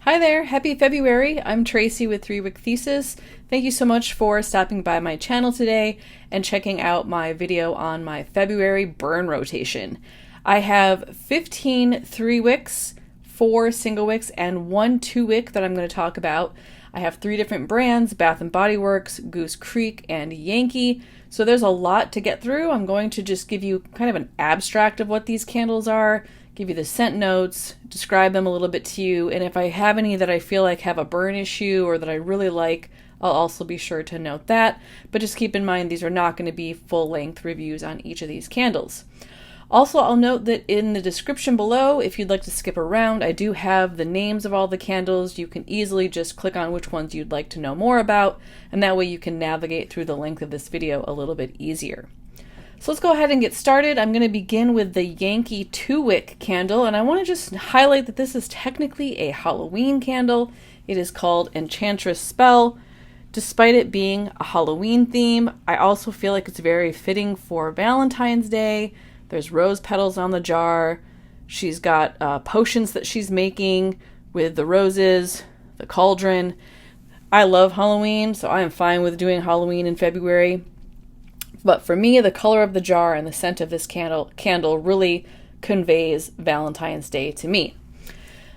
Hi there, happy February. I'm Tracy with 3-Wick Thesis. Thank you so much for stopping by my channel today and checking out my video on my February burn rotation. I have 15 3-wicks, 4 single-wicks, and 1 2-wick that I'm going to talk about. I have 3 different brands, Bath&BodyWorks, Goose Creek, and Yankee. So there's a lot to get through. I'm going to just give you kind of an abstract of what these candles are, give you the scent notes, describe them a little bit to you, and if I have any that I feel like have a burn issue or that I really like, I'll also be sure to note that. But just keep in mind these are not going to be full-length reviews on each of these candles. Also, I'll note that in the description below, if you'd like to skip around, I do have the names of all the candles. You can easily just click on which ones you'd like to know more about, and that way you can navigate through the length of this video a little bit easier. So let's go ahead and get started. I'm going to begin with the Yankee 2-wick candle, and I want to just highlight that this is technically a Halloween candle. It is called Enchantress Spell. Despite it being a Halloween theme, I also feel like it's very fitting for Valentine's Day. There's rose petals on the jar. She's got potions that she's making with the roses, the cauldron. I love Halloween, so I am fine with doing Halloween in February. But for me, the color of the jar and the scent of this candle really conveys Valentine's Day to me.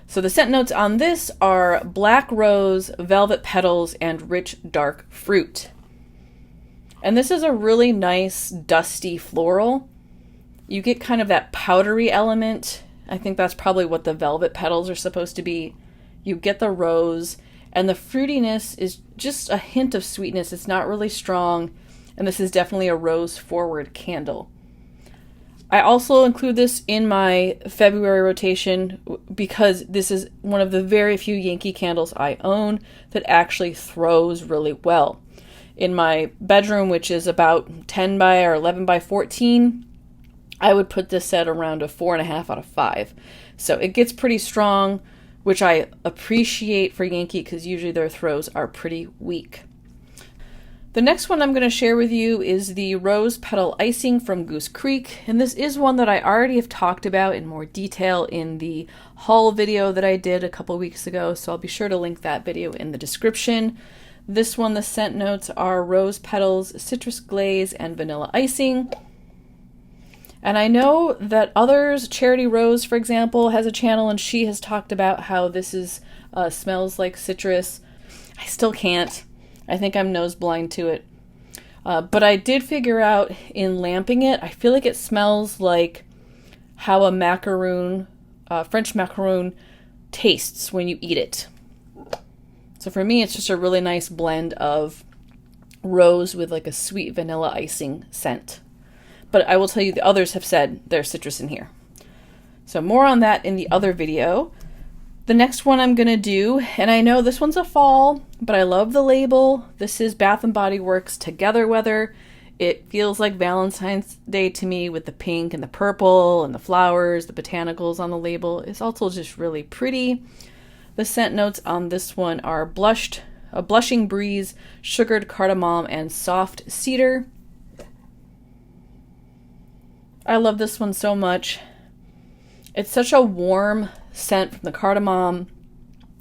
So the scent notes on this are black rose, velvet petals, and rich dark fruit. And this is a really nice dusty floral. You get kind of that powdery element. I think that's probably what the velvet petals are supposed to be. You get the rose, and the fruitiness is just a hint of sweetness. It's not really strong. And this is definitely a rose-forward candle. I also include this in my February rotation because this is one of the very few Yankee candles I own that actually throws really well. In my bedroom, which is about 10 by or 11 by 14, I would put this at around a 4.5 out of 5. So it gets pretty strong, which I appreciate for Yankee because usually their throws are pretty weak. The next one I'm going to share with you is the Rose Petal Icing from Goose Creek, and this is one that I already have talked about in more detail in the haul video that I did a couple weeks ago, so I'll be sure to link that video in the description. This one, the scent notes are rose petals, citrus glaze, and vanilla icing. And I know that others, Charity Rose, for example, has a channel, and she has talked about how this is smells like citrus. I still can't. I think I'm nose blind to it. But I did figure out in lamping it, I feel like it smells like how a macaroon, French macaroon, tastes when you eat it. So for me, it's just a really nice blend of rose with like a sweet vanilla icing scent. But I will tell you the others have said there's citrus in here. So more on that in the other video. The next one I'm going to do, and I know this one's a fall, but I love the label. This is Bath&BodyWorks Together Weather. It feels like Valentine's Day to me with the pink and the purple and the flowers, the botanicals on the label. It's also just really pretty. The scent notes on this one are a blushing breeze, sugared cardamom, and soft cedar. I love this one so much. It's such a warm scent from the cardamom.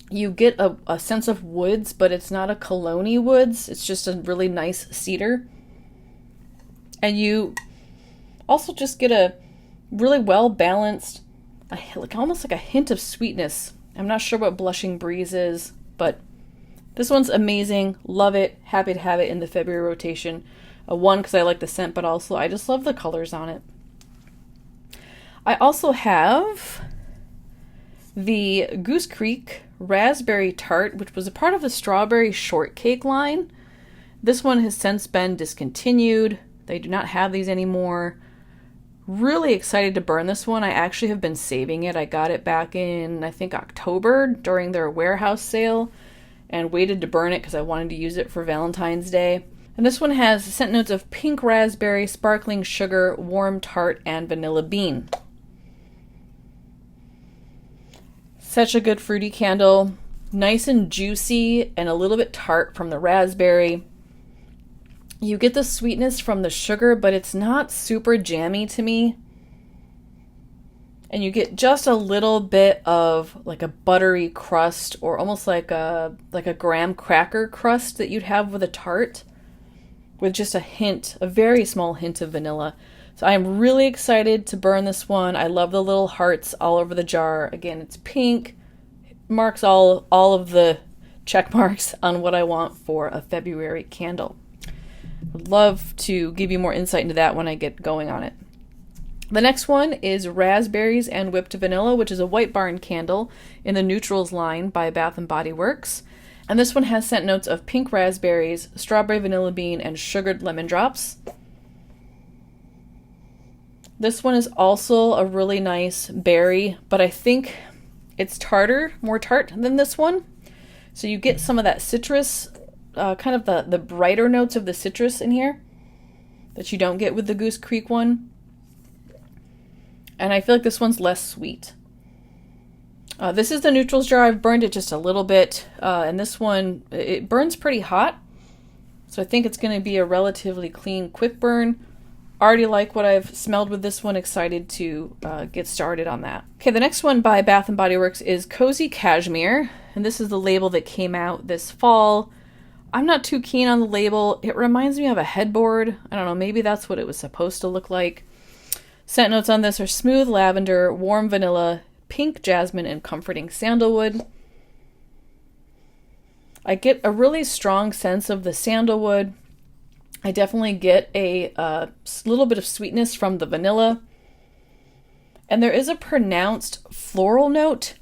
You get a sense of woods, but it's not a cologne-y woods. It's just a really nice cedar. And you also just get a really well-balanced, like almost like a hint of sweetness. I'm not sure what blushing breeze is, but this one's amazing. Love it. Happy to have it in the February rotation. One, because I like the scent, but also I just love the colors on it. I also have the Goose Creek Raspberry Tart, which was a part of the Strawberry Shortcake line. This one has since been discontinued. They do not have these anymore. Really excited to burn this one. I actually have been saving it. I got it back in, I think, October during their warehouse sale and waited to burn it because I wanted to use it for Valentine's Day. And this one has scent notes of pink raspberry, sparkling sugar, warm tart, and vanilla bean. Such a good fruity candle, nice and juicy and a little bit tart from the raspberry. You get the sweetness from the sugar, but it's not super jammy to me. And you get just a little bit of like a buttery crust, or almost like a graham cracker crust that you'd have with a tart, with just a hint, a very small hint of vanilla. So I am really excited to burn this one. I love the little hearts all over the jar. Again, it's pink. It marks all of the check marks on what I want for a February candle. Would love to give you more insight into that when I get going on it. The next one is Raspberries and Whipped Vanilla, which is a White Barn candle in the Neutrals line by Bath&BodyWorks. And this one has scent notes of pink raspberries, strawberry vanilla bean, and sugared lemon drops. This one is also a really nice berry, but I think it's more tart than this one. So you get some of that citrus, kind of the brighter notes of the citrus in here that you don't get with the Goose Creek one. And I feel like this one's less sweet. This is the Neutrals jar. I've burned it just a little bit. And this one, it burns pretty hot. So I think it's going to be a relatively clean, quick burn. Already like what I've smelled with this one. Excited to get started on that. Okay, the next one by Bath&BodyWorks is Cozy Cashmere. And this is the label that came out this fall. I'm not too keen on the label. It reminds me of a headboard. I don't know, maybe that's what it was supposed to look like. Scent notes on this are smooth lavender, warm vanilla, pink jasmine, and comforting sandalwood. I get a really strong sense of the sandalwood. I definitely get a little bit of sweetness from the vanilla. And there is a pronounced floral note.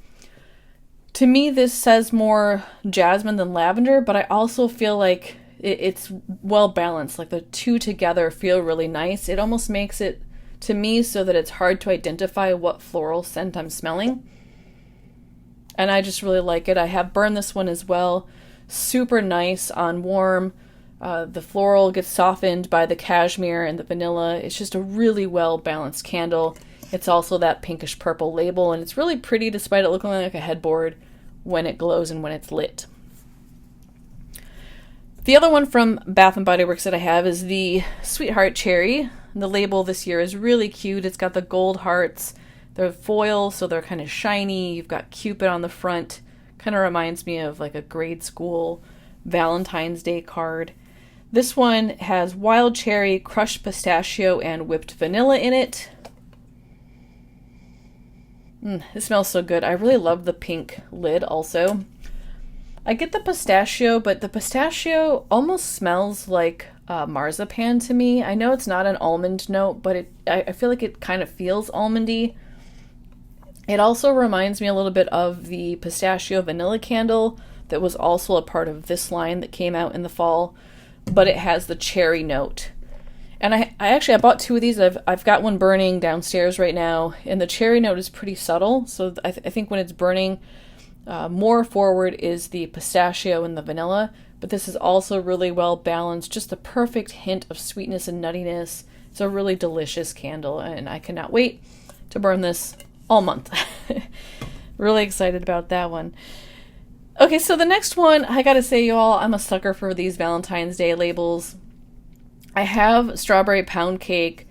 To me, this says more jasmine than lavender, but I also feel like it's well balanced. Like the two together feel really nice. It almost makes it, to me, so that it's hard to identify what floral scent I'm smelling. And I just really like it. I have burned this one as well. Super nice on warm. The floral gets softened by the cashmere and the vanilla. It's just a really well balanced candle. It's also that pinkish purple label, and it's really pretty despite it looking like a headboard when it glows and when it's lit. The other one from Bath&BodyWorks that I have is the Sweetheart Cherry. The label this year is really cute. It's got the gold hearts. They're foil, so they're kind of shiny. You've got Cupid on the front. Kind of reminds me of like a grade school Valentine's Day card. This one has wild cherry, crushed pistachio, and whipped vanilla in it. It smells so good. I really love the pink lid also. I get the pistachio, but the pistachio almost smells like marzipan to me. I know it's not an almond note, but I feel like it kind of feels almondy. It also reminds me a little bit of the pistachio vanilla candle that was also a part of this line that came out in the fall, but it has the cherry note. And I bought two of these. I've got one burning downstairs right now, and the cherry note is pretty subtle. So I think when it's burning, more forward is the pistachio and the vanilla, but this is also really well balanced. Just the perfect hint of sweetness and nuttiness. It's a really delicious candle, and I cannot wait to burn this all month. Really excited about that one. Okay, so the next one, I gotta say, y'all, I'm a sucker for these Valentine's Day labels. I have Strawberry Pound Cake.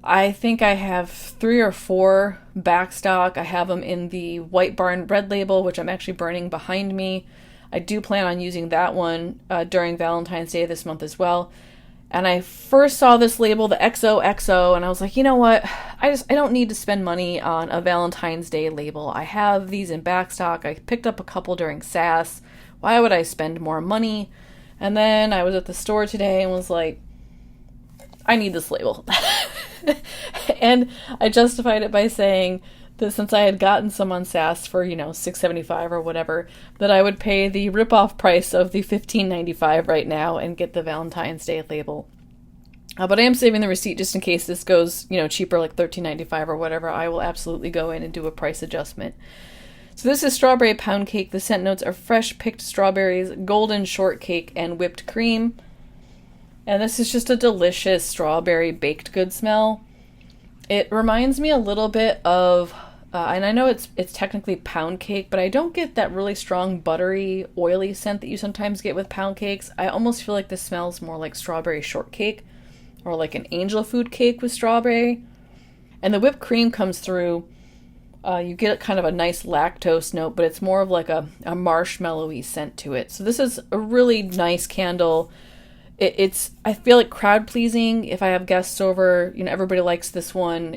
I think I have 3 or 4 backstock. I have them in the White Barn red label, which I'm actually burning behind me. I do plan on using that one during Valentine's Day this month as well. And I first saw this label, the XOXO, and I was like, you know what? I don't need to spend money on a Valentine's Day label. I have these in backstock. I picked up a couple during SAS. Why would I spend more money? And then I was at the store today and was like, I need this label. And I justified it by saying that since I had gotten some on SAS for, $6.75 or whatever, that I would pay the ripoff price of the $15.95 right now and get the Valentine's Day label. But I am saving the receipt just in case this goes, cheaper, like $13.95 or whatever. I will absolutely go in and do a price adjustment. So this is Strawberry Pound Cake. The scent notes are fresh picked strawberries, golden shortcake, and whipped cream. And this is just a delicious strawberry baked good smell. It reminds me a little bit of, and I know it's technically pound cake, but I don't get that really strong buttery, oily scent that you sometimes get with pound cakes. I almost feel like this smells more like strawberry shortcake or like an angel food cake with strawberry. And the whipped cream comes through You get kind of a nice lactose note, but it's more of like a marshmallowy scent to it. So this is a really nice candle. It's I feel like crowd pleasing. If I have guests over, everybody likes this one.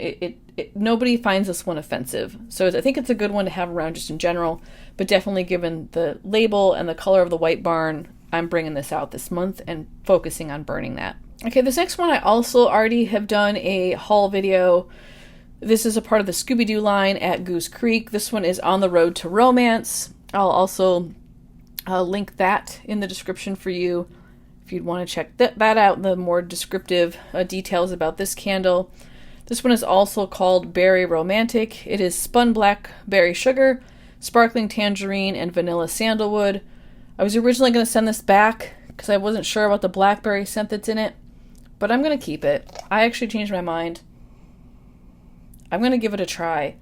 Nobody finds this one offensive. So I think it's a good one to have around just in general, but definitely given the label and the color of the white barn, I'm bringing this out this month and focusing on burning that. Okay, this next one I also already have done a haul video. This is a part of the Scooby-Doo line at Goose Creek. This one is On the Road to Romance. I'll also link that in the description for you if you'd want to check that out, the more descriptive details about this candle. This one is also called Berry Romantic. It is spun blackberry sugar, sparkling tangerine, and vanilla sandalwood. I was originally going to send this back because I wasn't sure about the blackberry scent that's in it, but I'm going to keep it. I actually changed my mind. I'm going to give it a try.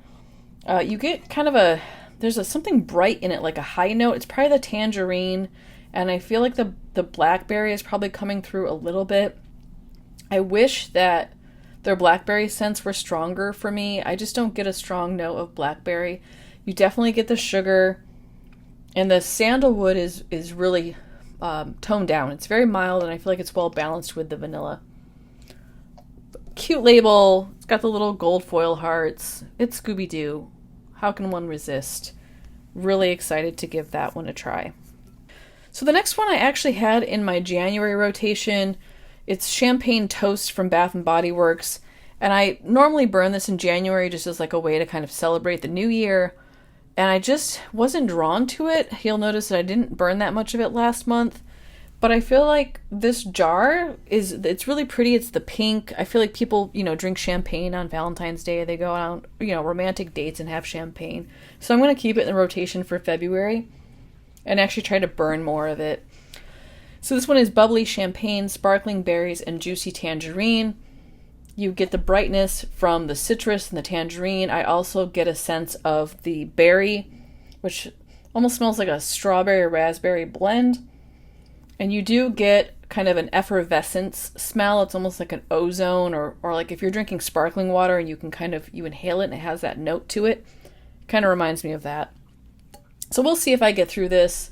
You get kind of there's something bright in it, like a high note. It's probably the tangerine, and I feel like the blackberry is probably coming through a little bit. I wish that their blackberry scents were stronger for me. I just don't get a strong note of blackberry. You definitely get the sugar, and the sandalwood is really toned down. It's very mild, and I feel like it's well balanced with the vanilla. Cute label. It's got the little gold foil hearts. It's Scooby-Doo. How can one resist? Really excited to give that one a try. So the next one I actually had in my January rotation. It's Champagne Toast from Bath&BodyWorks. And I normally burn this in January just as like a way to kind of celebrate the new year. And I just wasn't drawn to it. You'll notice that I didn't burn that much of it last month. But I feel like this jar it's really pretty. It's the pink. I feel like people, drink champagne on Valentine's Day. They go out, romantic dates and have champagne. So I'm going to keep it in the rotation for February and actually try to burn more of it. So this one is bubbly champagne, sparkling berries, and juicy tangerine. You get the brightness from the citrus and the tangerine. I also get a sense of the berry, which almost smells like a strawberry raspberry blend. And you do get kind of an effervescence smell. It's almost like an ozone, or like if you're drinking sparkling water and you can you inhale it and it has that note to it. Kind of reminds me of that. So we'll see if I get through this.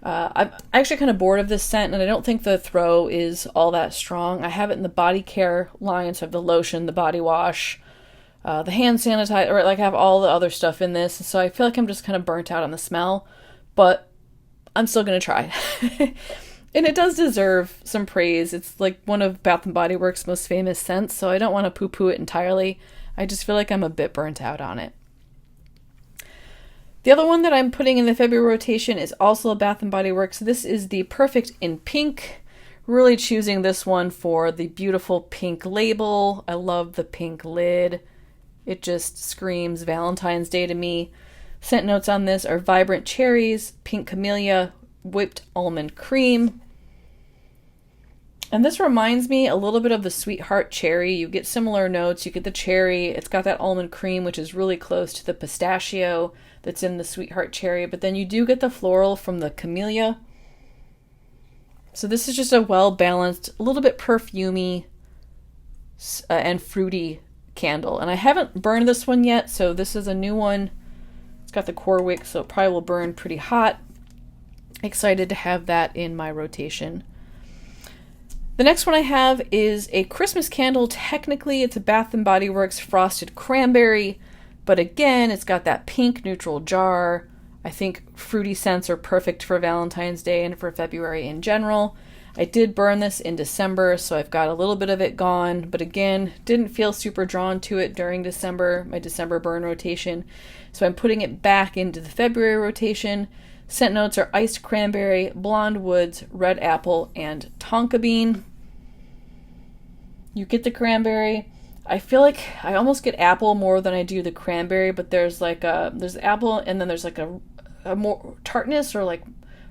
I'm actually kind of bored of this scent, and I don't think the throw is all that strong. I have it in the body care line, so I have the lotion, the body wash, the hand sanitizer, or like I have all the other stuff in this. So I feel like I'm just kind of burnt out on the smell, but I'm still going to try. And it does deserve some praise. It's like one of Bath& Body Works' most famous scents, so I don't want to poo-poo it entirely. I just feel like I'm a bit burnt out on it. The other one that I'm putting in the February rotation is also a Bath & Body Works. This is the Perfect in Pink. Really choosing this one for the beautiful pink label. I love the pink lid. It just screams Valentine's Day to me. Scent notes on this are vibrant cherries, pink camellia, whipped almond cream. And this reminds me a little bit of the Sweetheart Cherry. You get similar notes. You get the cherry. It's got that almond cream, which is really close to the pistachio that's in the Sweetheart Cherry. But then you do get the floral from the camellia. So this is just a well-balanced, a little bit perfumey and fruity candle. And I haven't burned this one yet, so this is a new one. It's got the core wick, so it probably will burn pretty hot. Excited to have that in my rotation. The next one I have is a Christmas candle. Technically, it's a Bath & Body Works Frosted Cranberry, but again, it's got that pink neutral jar. I think fruity scents are perfect for Valentine's Day and for February in general. I did burn this in December, so I've got a little bit of it gone, but again, didn't feel super drawn to it during December, my December burn rotation, so I'm putting it back into the February rotation. Scent notes are iced cranberry, blonde woods, red apple, and tonka bean. You get the cranberry. I feel like I almost get apple more than I do the cranberry, but there's apple, and then there's like a more tartness or like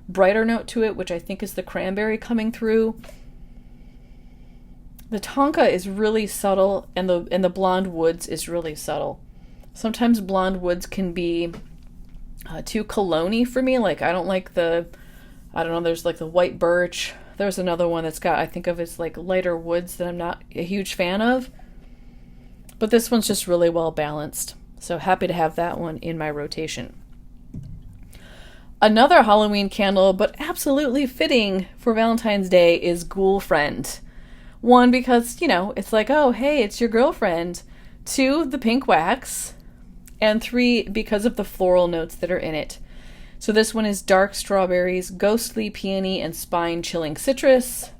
brighter note to it, which I think is the cranberry coming through. The tonka is really subtle, and the blonde woods is really subtle. Sometimes blonde woods can be too cologne-y for me. Like I don't like there's like the white birch. There's another one that's got, I think of as like lighter woods that I'm not a huge fan of. But this one's just really well balanced. So happy to have that one in my rotation. Another Halloween candle, but absolutely fitting for Valentine's Day, is Ghoul Friend. One, because, you know, it's like, oh, hey, it's your girlfriend. Two, the pink wax. And three, because of the floral notes that are in it. So this one is dark strawberries, ghostly peony, and spine-chilling citrus.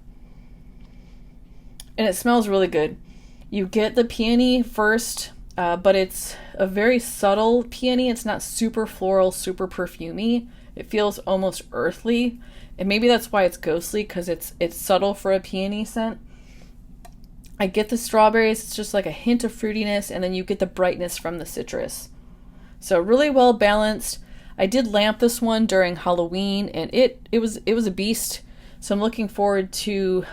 And it smells really good. You get the peony first, but it's a very subtle peony. It's not super floral, super perfumey. It feels almost earthly, and maybe that's why it's ghostly, because it's subtle for a peony scent. I get the strawberries, it's just like a hint of fruitiness, and then you get the brightness from the citrus. So really well balanced. I did lamp this one during Halloween, and it was a beast. So I'm looking forward to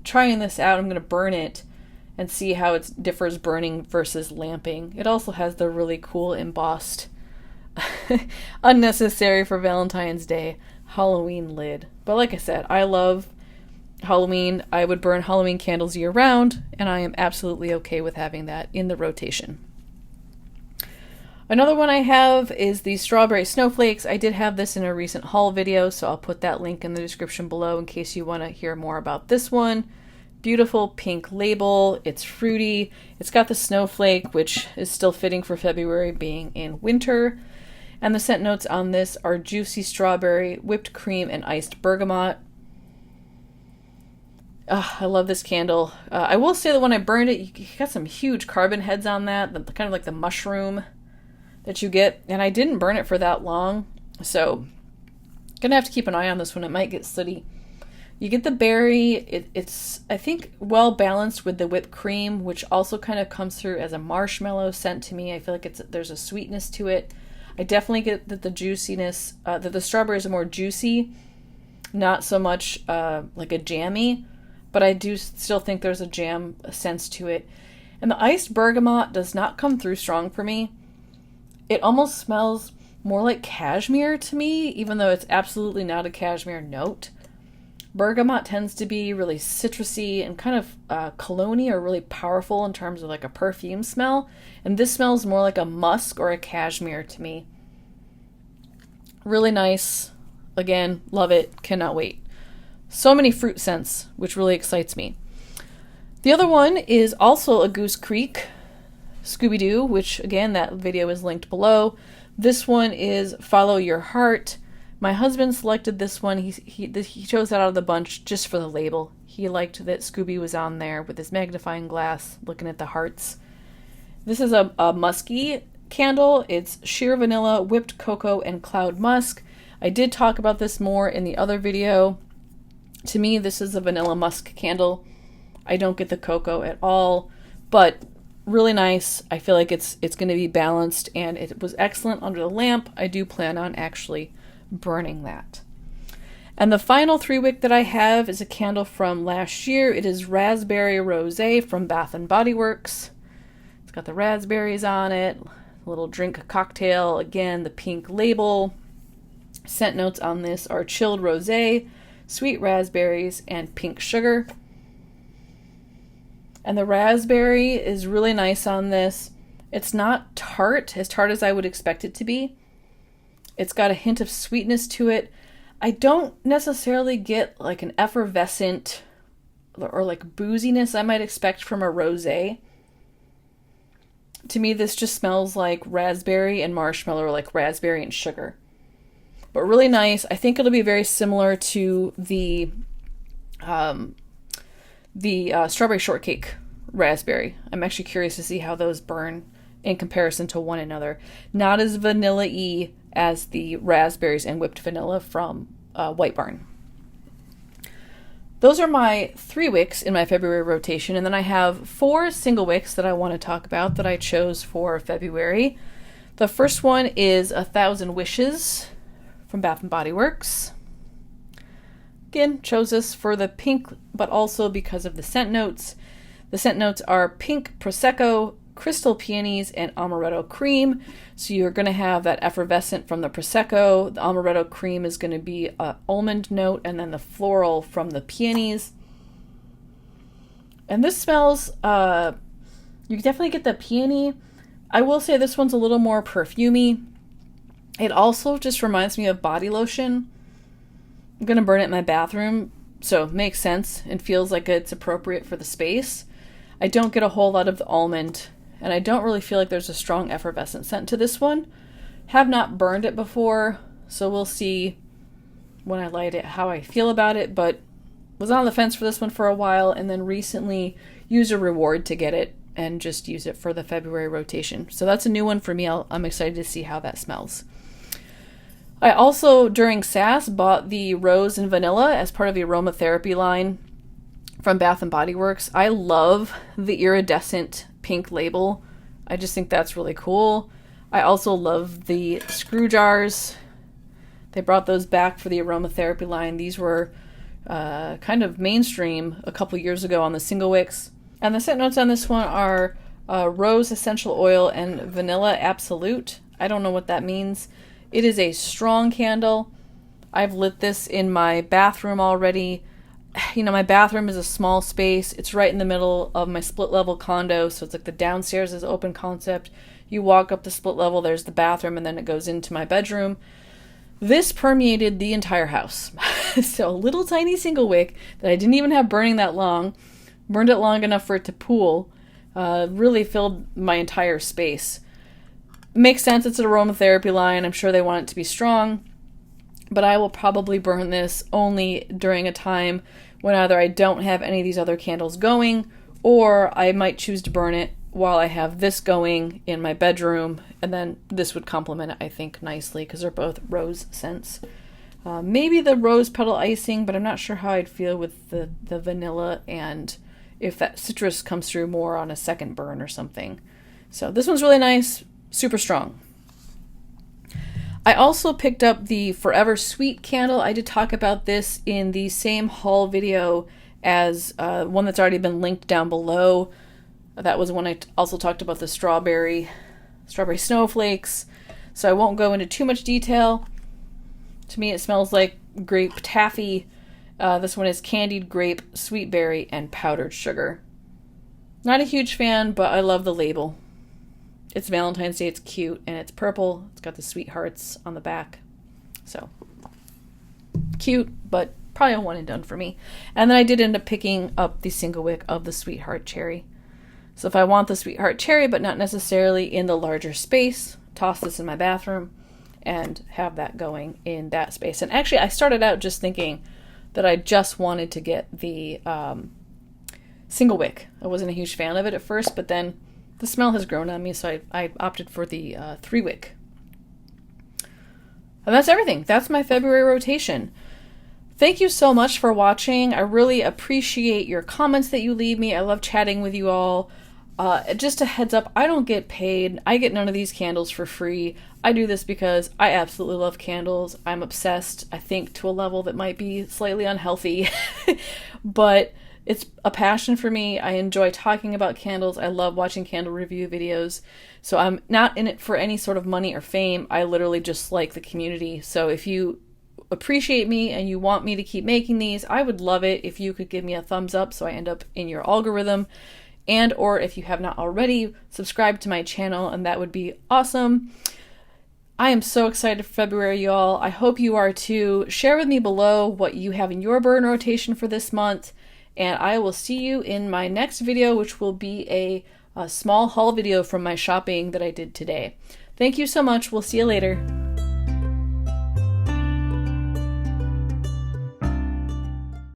trying this out. I'm going to burn it and see how it differs burning versus lamping. It also has the really cool embossed unnecessary for Valentine's Day Halloween lid. But like I said, I love Halloween. I would burn Halloween candles year round, and I am absolutely okay with having that in the rotation. Another one I have is the Strawberry Snowflakes. I did have this in a recent haul video, so I'll put that link in the description below in case you want to hear more about this one. Beautiful pink label. It's fruity. It's got the snowflake, which is still fitting for February being in winter. And the scent notes on this are juicy strawberry, whipped cream, and iced bergamot. I love this candle. I will say that when I burned it, you got some huge carbon heads on that, kind of like the mushroom that you get. And I didn't burn it for that long, so gonna have to keep an eye on this one. It might get sooty. You get the berry. It's, I think, well balanced with the whipped cream, which also kind of comes through as a marshmallow scent to me. I feel like there's a sweetness to it. I definitely get that the juiciness, that the strawberries are more juicy, not so much like a jammy, but I do still think there's a jam sense to it. And the iced bergamot does not come through strong for me. It almost smells more like cashmere to me, even though it's absolutely not a cashmere note. Bergamot tends to be really citrusy and kind of cologne-y, or really powerful in terms of like a perfume smell. And this smells more like a musk or a cashmere to me. Really nice. Again, love it. Cannot wait. So many fruit scents, which really excites me. The other one is also a Goose Creek Scooby-Doo, which again, that video is linked below. This one is Follow Your Heart. My husband selected this one. He chose that out of the bunch just for the label. He liked that Scooby was on there with his magnifying glass looking at the hearts. This is a musky candle. It's sheer vanilla, whipped cocoa, and cloud musk. I did talk about this more in the other video. To me, this is a vanilla musk candle. I don't get the cocoa at all, but really nice. I feel like it's going to be balanced, and it was excellent under the lamp. I do plan on actually burning that. And the final 3-wick that I have is a candle from last year. It is Raspberry Rosé from Bath&BodyWorks. It's got the raspberries on it, a little drink cocktail, again, the pink label. Scent notes on this are chilled rosé, sweet raspberries, and pink sugar. And the raspberry is really nice on this. It's not tart as I would expect it to be. It's got a hint of sweetness to it. I don't necessarily get like an effervescent or like booziness I might expect from a rosé. To me, this just smells like raspberry and marshmallow, or like raspberry and sugar. But really nice. I think it'll be very similar to the Strawberry Shortcake raspberry. I'm actually curious to see how those burn in comparison to one another. Not as vanilla-y as the raspberries and whipped vanilla from White Barn. Those are my 3 wicks in my February rotation, and then I have 4 single wicks that I want to talk about that I chose for February. The first one is 1,000 Wishes from Bath&BodyWorks. Again, chose this for the pink, but also because of the scent notes. The scent notes are pink Prosecco, crystal peonies, and amaretto cream. So you're going to have that effervescent from the Prosecco. The amaretto cream is going to be an almond note, and then the floral from the peonies. And this smells, you definitely get the peony. I will say this one's a little more perfumey. It also just reminds me of body lotion. I'm going to burn it in my bathroom, so it makes sense and feels like it's appropriate for the space. I don't get a whole lot of the almond, and I don't really feel like there's a strong effervescent scent to this one. Have not burned it before, so we'll see when I light it how I feel about it, but was on the fence for this one for a while and then recently used a reward to get it and just use it for the February rotation. So that's a new one for me. I'm excited to see how that smells. I also, during SAS, bought the Rose and Vanilla as part of the aromatherapy line from Bath&BodyWorks. I love the iridescent pink label. I just think that's really cool. I also love the screw jars. They brought those back for the aromatherapy line. These were kind of mainstream a couple years ago on the single-wicks. And the scent notes on this one are rose essential oil and vanilla absolute. I don't know what that means. It is a strong candle. I've lit this in my bathroom already. You know, my bathroom is a small space. It's right in the middle of my split level condo, so it's like the downstairs is open concept. You walk up the split level, there's the bathroom, and then it goes into my bedroom. This permeated the entire house. So a little tiny single wick that I didn't even have burning that long, burned it long enough for it to pool, really filled my entire space. Makes sense, it's an aromatherapy line. I'm sure they want it to be strong, but I will probably burn this only during a time when either I don't have any of these other candles going, or I might choose to burn it while I have this going in my bedroom, and then this would complement it, I think, nicely, because they're both rose scents. Maybe the rose petal icing, but I'm not sure how I'd feel with the vanilla, and if that citrus comes through more on a second burn or something. So this one's really nice, super strong. I also picked up the Forever Sweet candle. I did talk about this in the same haul video as one that's already been linked down below. That was when I also talked about the strawberry snowflakes. So I won't go into too much detail. To me, it smells like grape taffy. This one is candied grape, sweet berry, and powdered sugar. Not a huge fan, but I love the label. It's Valentine's Day, it's cute, and it's purple. It's got the sweethearts on the back. So, cute, but probably a one and done for me. And then I did end up picking up the single wick of the Sweetheart Cherry. So if I want the Sweetheart Cherry, but not necessarily in the larger space, toss this in my bathroom and have that going in that space. And actually, I started out just thinking that I just wanted to get the single wick. I wasn't a huge fan of it at first, but then the smell has grown on me, so I opted for the 3-wick. And that's everything. That's my February rotation. Thank you so much for watching. I really appreciate your comments that you leave me. I love chatting with you all. Just a heads up, I don't get paid. I get none of these candles for free. I do this because I absolutely love candles. I'm obsessed, I think, to a level that might be slightly unhealthy. But it's a passion for me. I enjoy talking about candles. I love watching candle review videos. So I'm not in it for any sort of money or fame. I literally just like the community. So if you appreciate me and you want me to keep making these, I would love it if you could give me a thumbs up so I end up in your algorithm. And or if you have not already, subscribe to my channel, and that would be awesome. I am so excited for February, y'all. I hope you are too. Share with me below what you have in your burn rotation for this month. And I will see you in my next video, which will be a small haul video from my shopping that I did today. Thank you so much. We'll see you later.